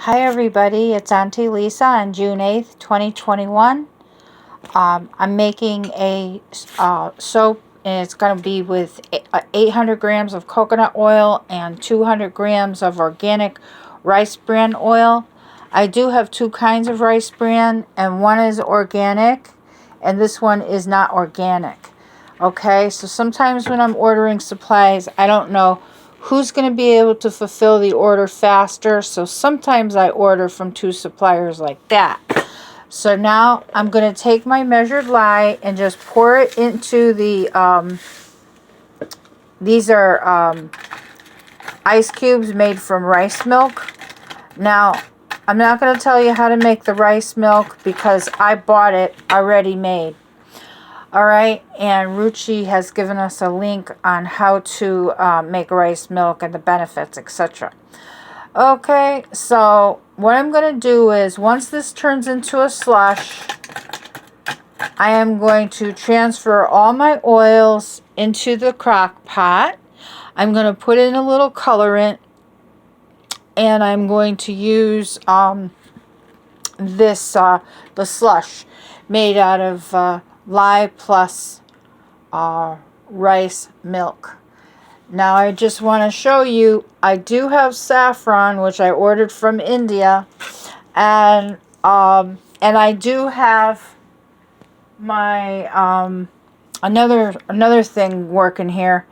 Hi everybody, it's Auntie Lisa on June 8th, 2021. I'm making a soap, and it's going to be with 800 grams of coconut oil and 200 grams of organic rice bran oil. I do have two kinds of rice bran, and one is organic and this one is not organic. Okay, so sometimes when I'm ordering supplies, I don't know who's going to be able to fulfill the order faster. So sometimes I order from two suppliers like that. So now I'm going to take my measured lye and just pour it into the, these are ice cubes made from rice milk. Now, I'm not going to tell you how to make the rice milk because I bought it already made. Alright, and Ruchi has given us a link on how to make rice milk and the benefits, etc. Okay, so what I'm going to do is, once this turns into a slush, I am going to transfer all my oils into the crock pot. I'm going to put in a little colorant, and I'm going to use this, the slush made out of lye plus rice milk. Now I just want to show you, I do have saffron, which I ordered from India, and I do have my another thing working here.